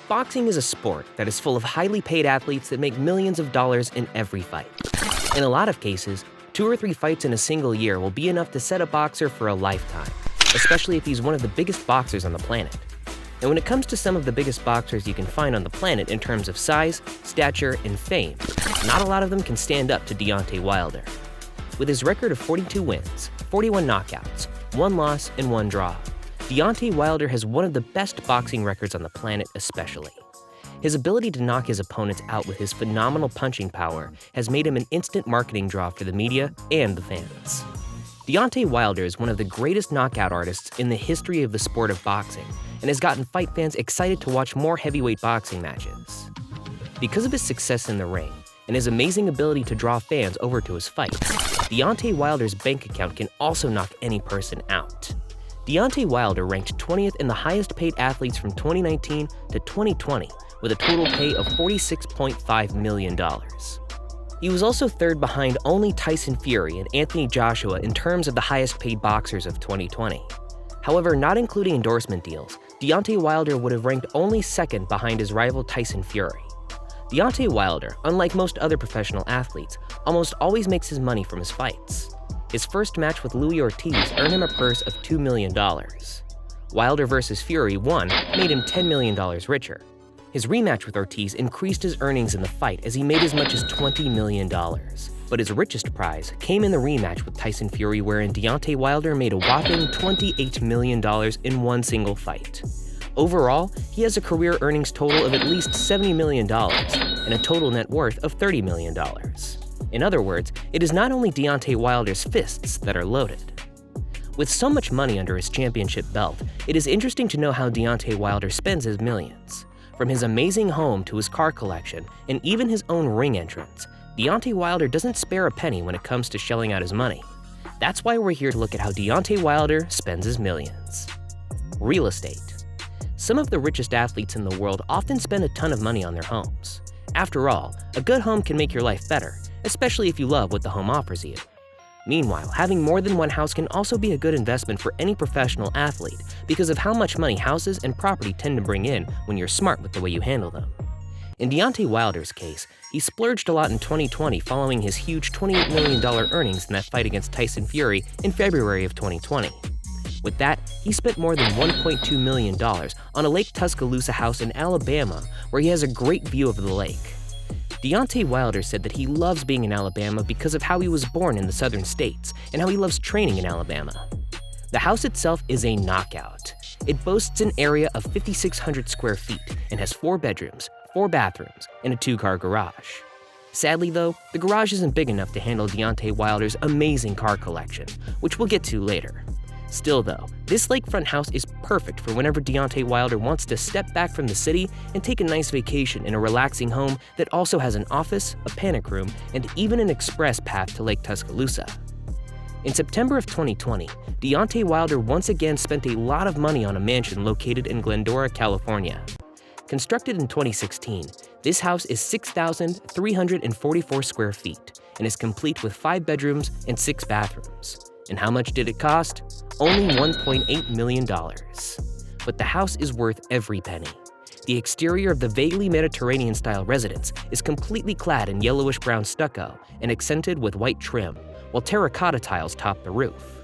Boxing is a sport that is full of highly paid athletes that make millions of dollars in every fight. In a lot of cases, 2 or 3 fights in a single year will be enough to set a boxer for a lifetime, especially if he's one of the biggest boxers on the planet. And when it comes to some of the biggest boxers you can find on the planet in terms of size, stature, and fame, not a lot of them can stand up to Deontay Wilder. With his record of 42 wins, 41 knockouts, 1 loss, and 1 draw, Deontay Wilder has one of the best boxing records on the planet especially. His ability to knock his opponents out with his phenomenal punching power has made him an instant marketing draw for the media and the fans. Deontay Wilder is one of the greatest knockout artists in the history of the sport of boxing and has gotten fight fans excited to watch more heavyweight boxing matches. Because of his success in the ring and his amazing ability to draw fans over to his fights, Deontay Wilder's bank account can also knock any person out. Deontay Wilder ranked 20th in the highest paid athletes from 2019 to 2020 with a total pay of $46.5 million. He was also third behind only Tyson Fury and Anthony Joshua in terms of the highest paid boxers of 2020. However, not including endorsement deals, Deontay Wilder would have ranked only second behind his rival Tyson Fury. Deontay Wilder, unlike most other professional athletes, almost always makes his money from his fights. His first match with Louis Ortiz earned him a purse of $2 million. Wilder vs. Fury won made him $10 million richer. His rematch with Ortiz increased his earnings in the fight as he made as much as $20 million. But his richest prize came in the rematch with Tyson Fury, wherein Deontay Wilder made a whopping $28 million in one single fight. Overall, he has a career earnings total of at least $70 million and a total net worth of $30 million. In other words, it is not only Deontay Wilder's fists that are loaded. With so much money under his championship belt, it is interesting to know how Deontay Wilder spends his millions. From his amazing home to his car collection and even his own ring entrance, Deontay Wilder doesn't spare a penny when it comes to shelling out his money. That's why we're here to look at how Deontay Wilder spends his millions. Real estate. Some of the richest athletes in the world often spend a ton of money on their homes. After all, a good home can make your life better, especially if you love what the home offers you. Meanwhile, having more than one house can also be a good investment for any professional athlete because of how much money houses and property tend to bring in when you're smart with the way you handle them. In Deontay Wilder's case, he splurged a lot in 2020 following his huge $28 million earnings in that fight against Tyson Fury in February of 2020. With that, he spent more than $1.2 million on a Lake Tuscaloosa house in Alabama where he has a great view of the lake. Deontay Wilder said that he loves being in Alabama because of how he was born in the southern states and how he loves training in Alabama. The house itself is a knockout. It boasts an area of 5,600 square feet and has 4 bedrooms, 4 bathrooms, and a 2-car garage. Sadly though, the garage isn't big enough to handle Deontay Wilder's amazing car collection, which we'll get to later. Still though, this lakefront house is perfect for whenever Deontay Wilder wants to step back from the city and take a nice vacation in a relaxing home that also has an office, a panic room, and even an express path to Lake Tuscaloosa. In September of 2020, Deontay Wilder once again spent a lot of money on a mansion located in Glendora, California. Constructed in 2016, this house is 6,344 square feet and is complete with 5 bedrooms and 6 bathrooms. And how much did it cost? Only $1.8 million. But the house is worth every penny. The exterior of the vaguely Mediterranean-style residence is completely clad in yellowish-brown stucco and accented with white trim, while terracotta tiles top the roof.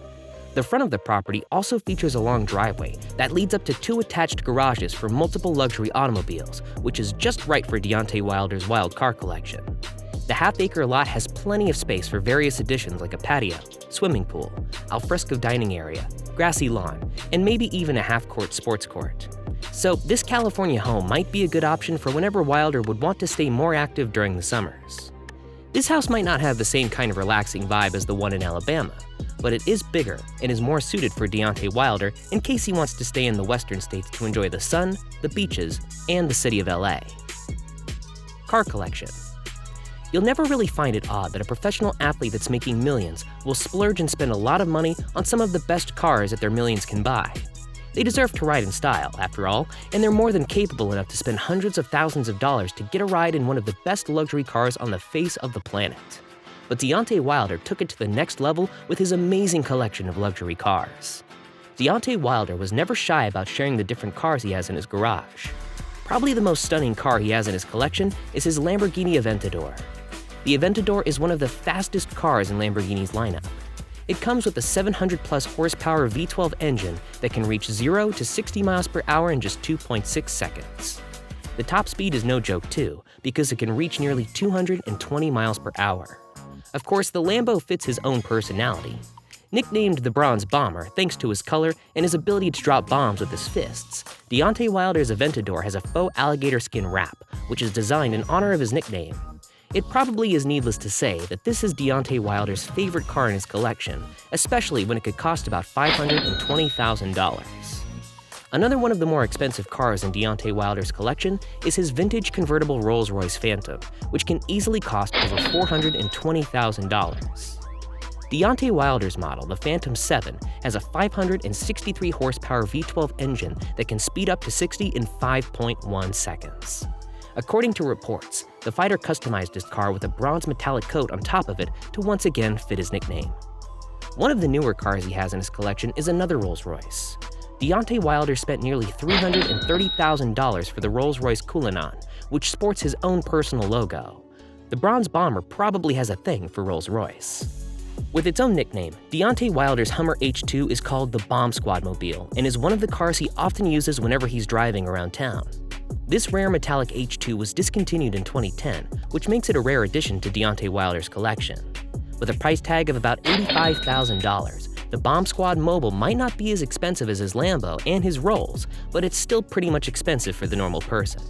The front of the property also features a long driveway that leads up to 2 attached garages for multiple luxury automobiles, which is just right for Deontay Wilder's wild car collection. The half-acre lot has plenty of space for various additions like a patio, swimming pool, alfresco dining area, grassy lawn, and maybe even a half-court sports court. So this California home might be a good option for whenever Wilder would want to stay more active during the summers. This house might not have the same kind of relaxing vibe as the one in Alabama, but it is bigger and is more suited for Deontay Wilder in case he wants to stay in the western states to enjoy the sun, the beaches, and the city of LA. Car collection. You'll never really find it odd that a professional athlete that's making millions will splurge and spend a lot of money on some of the best cars that their millions can buy. They deserve to ride in style, after all, and they're more than capable enough to spend hundreds of thousands of dollars to get a ride in one of the best luxury cars on the face of the planet. But Deontay Wilder took it to the next level with his amazing collection of luxury cars. Deontay Wilder was never shy about sharing the different cars he has in his garage. Probably the most stunning car he has in his collection is his Lamborghini Aventador. The Aventador is one of the fastest cars in Lamborghini's lineup. It comes with a 700-plus horsepower V12 engine that can reach 0 to 60 miles per hour in just 2.6 seconds. The top speed is no joke too, because it can reach nearly 220 miles per hour. Of course, the Lambo fits his own personality. Nicknamed the Bronze Bomber thanks to his color and his ability to drop bombs with his fists, Deontay Wilder's Aventador has a faux alligator skin wrap, which is designed in honor of his nickname. It probably is needless to say that this is Deontay Wilder's favorite car in his collection, especially when it could cost about $520,000. Another one of the more expensive cars in Deontay Wilder's collection is his vintage convertible Rolls-Royce Phantom, which can easily cost over $420,000. Deontay Wilder's model, the Phantom 7, has a 563 horsepower V12 engine that can speed up to 60 in 5.1 seconds. According to reports, the fighter customized his car with a bronze metallic coat on top of it to once again fit his nickname. One of the newer cars he has in his collection is another Rolls-Royce. Deontay Wilder spent nearly $330,000 for the Rolls-Royce Cullinan, which sports his own personal logo. The Bronze Bomber probably has a thing for Rolls-Royce. With its own nickname, Deontay Wilder's Hummer H2 is called the Bomb Squad Mobile and is one of the cars he often uses whenever he's driving around town. This rare metallic H2 was discontinued in 2010, which makes it a rare addition to Deontay Wilder's collection. With a price tag of about $85,000, the Bomb Squad Mobile might not be as expensive as his Lambo and his Rolls, but it's still pretty much expensive for the normal person.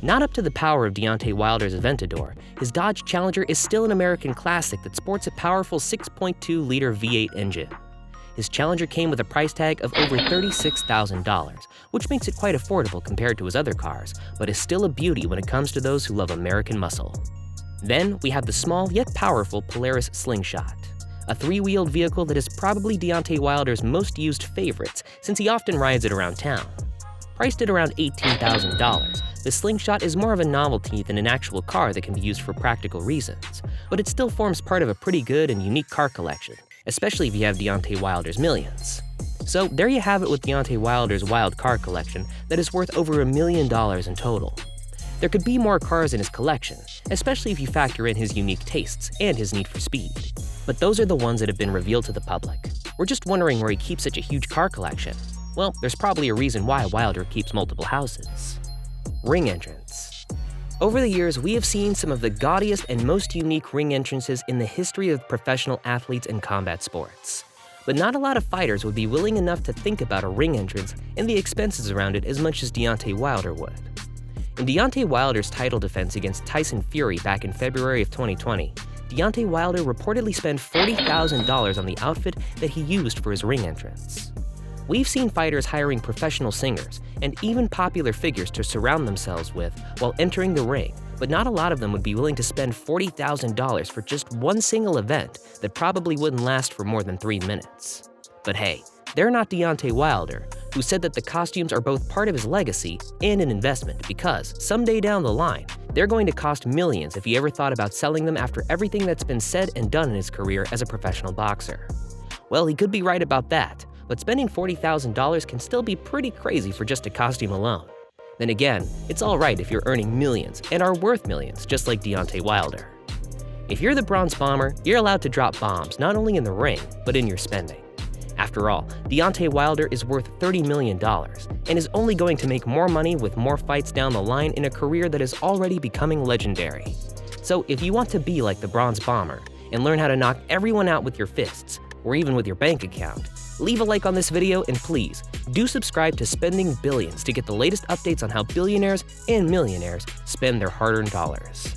Not up to the power of Deontay Wilder's Aventador, his Dodge Challenger is still an American classic that sports a powerful 6.2-liter V8 engine. His Challenger came with a price tag of over $36,000, which makes it quite affordable compared to his other cars, but is still a beauty when it comes to those who love American muscle. Then we have the small yet powerful Polaris Slingshot, a three-wheeled vehicle that is probably Deontay Wilder's most used favorites since he often rides it around town. Priced at around $18,000, the Slingshot is more of a novelty than an actual car that can be used for practical reasons, but it still forms part of a pretty good and unique car collection, especially if you have Deontay Wilder's millions. So there you have it with Deontay Wilder's wild car collection that is worth over $1 million in total. There could be more cars in his collection, especially if you factor in his unique tastes and his need for speed. But those are the ones that have been revealed to the public. We're just wondering where he keeps such a huge car collection. Well, there's probably a reason why Wilder keeps multiple houses. Ring entrance. Over the years, we have seen some of the gaudiest and most unique ring entrances in the history of professional athletes and combat sports. But not a lot of fighters would be willing enough to think about a ring entrance and the expenses around it as much as Deontay Wilder would. In Deontay Wilder's title defense against Tyson Fury back in February of 2020, Deontay Wilder reportedly spent $40,000 on the outfit that he used for his ring entrance. We've seen fighters hiring professional singers and even popular figures to surround themselves with while entering the ring, but not a lot of them would be willing to spend $40,000 for just one single event that probably wouldn't last for more than 3 minutes. But hey, they're not Deontay Wilder, who said that the costumes are both part of his legacy and an investment because, someday down the line, they're going to cost millions if he ever thought about selling them after everything that's been said and done in his career as a professional boxer. Well, he could be right about that, but spending $40,000 can still be pretty crazy for just a costume alone. Then again, it's alright if you're earning millions and are worth millions, just like Deontay Wilder. If you're the Bronze Bomber, you're allowed to drop bombs not only in the ring, but in your spending. After all, Deontay Wilder is worth $30 million and is only going to make more money with more fights down the line in a career that is already becoming legendary. So if you want to be like the Bronze Bomber and learn how to knock everyone out with your fists, or even with your bank account, leave a like on this video and please, do subscribe to Spending Billions to get the latest updates on how billionaires and millionaires spend their hard-earned dollars.